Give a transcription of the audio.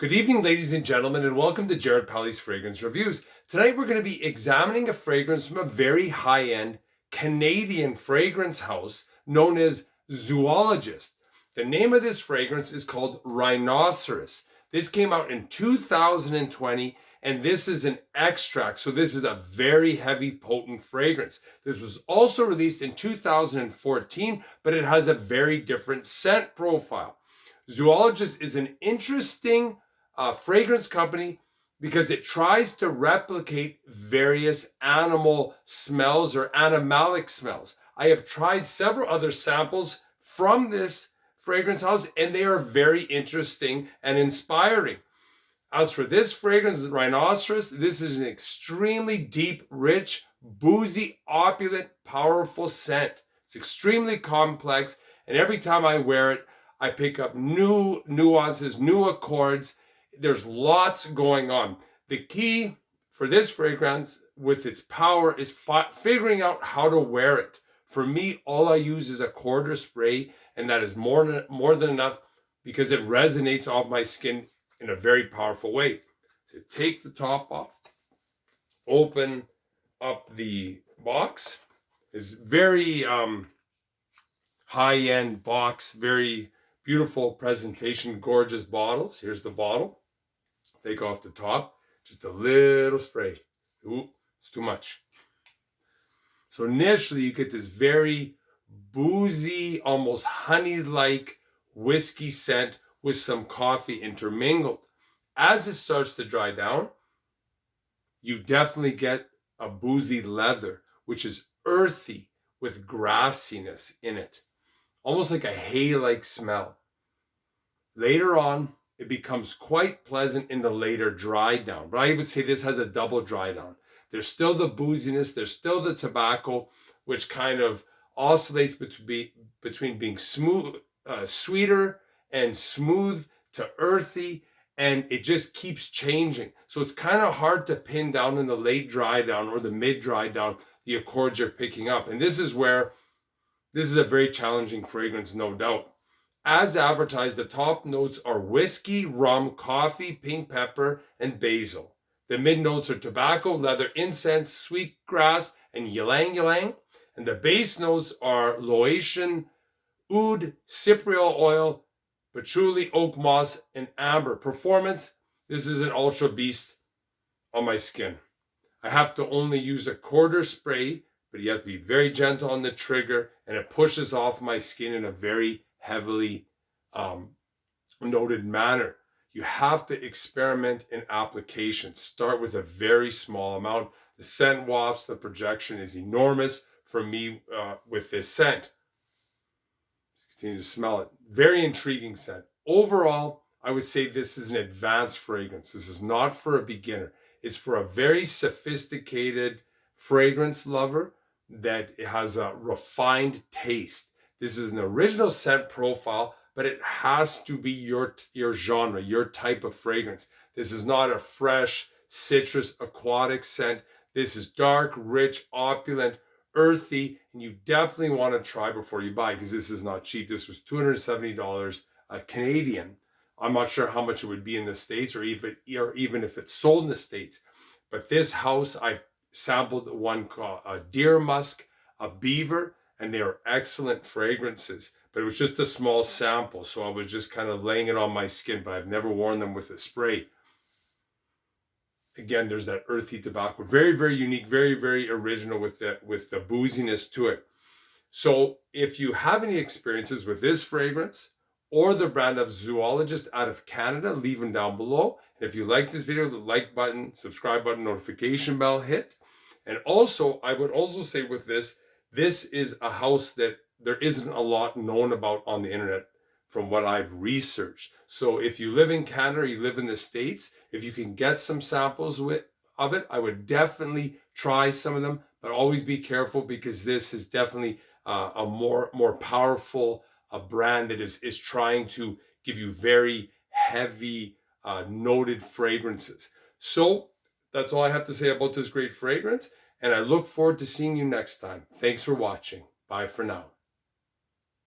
Good evening, ladies and gentlemen, and welcome to Jared Palley's Fragrance Reviews. Tonight we're going to be examining a fragrance from a very high-end Canadian fragrance house known as Zoologist. The name of this fragrance is called Rhinoceros. This came out in 2020, and this is an extract, so this is a very heavy, potent fragrance. This was also released in 2014, but it has a very different scent profile. Zoologist is an interesting fragrance company because it tries to replicate various animal smells or animalic smells. I have tried several other samples from this fragrance house, and they are very interesting and inspiring. As for this fragrance, Rhinoceros, this is an extremely deep, rich, boozy, opulent, powerful scent. It's extremely complex, and every time I wear it, I pick up new nuances, new accords. There's lots going on. The key for this fragrance with its power is figuring out how to wear it. For me, all I use is a quarter spray, and that is more than enough because it resonates off my skin in a very powerful way. So take the top off, open up the box. It's very high-end box, very beautiful presentation, gorgeous bottles. Here's the bottle. Take off the top, just a little spray. Ooh, it's too much. So initially you get this very boozy, almost honey-like whiskey scent with some coffee intermingled. As it starts to dry down, you definitely get a boozy leather, which is earthy with grassiness in it. Almost like a hay-like smell. Later on, it becomes quite pleasant in the later dry down. But I would say this has a double dry down. There's still the booziness, there's still the tobacco, which kind of oscillates between being smooth, sweeter and smooth to earthy, and it just keeps changing. So it's kind of hard to pin down in the late dry down or the mid dry down the accords you're picking up. And this is a very challenging fragrance, no doubt. As advertised, the top notes are whiskey, rum, coffee, pink pepper, and basil. The mid notes are tobacco, leather, incense, sweet grass, and ylang ylang. And the base notes are Laotian oud, cypriol oil, patchouli, oak moss, and amber. Performance, this is an ultra beast on my skin. I have to only use a quarter spray, but you have to be very gentle on the trigger, and it pushes off my skin in a very heavily noted manner. You have to experiment in application. Start with a very small amount. The scent wafts, the projection is enormous for me with this scent. Continue to smell it. Very intriguing scent. Overall, I would say this is an advanced fragrance. This is not for a beginner. It's for a very sophisticated fragrance lover that has a refined taste. This is an original scent profile, but it has to be your genre, your type of fragrance. This is not a fresh, citrus, aquatic scent. This is dark, rich, opulent, earthy, and you definitely want to try before you buy because this is not cheap. This was $270 Canadian. I'm not sure how much it would be in the States or even if it's sold in the States. But this house, I've sampled one called a deer musk, a beaver, and they are excellent fragrances. But it was just a small sample, so I was just kind of laying it on my skin, but I've never worn them with a spray. Again, there's that earthy tobacco. Very, very unique, very, very original with the booziness to it. So if you have any experiences with this fragrance or the brand of Zoologist out of Canada, leave them down below. And if you like this video, the like button, subscribe button, notification bell, hit. And also, I would also say with this is a house that there isn't a lot known about on the internet from what I've researched. So if you live in Canada or you live in the States, if you can get some samples of it, I would definitely try some of them, but always be careful because this is definitely a more powerful brand that is trying to give you very heavy noted fragrances. So that's all I have to say about this great fragrance, and I look forward to seeing you next time. Thanks for watching. Bye for now.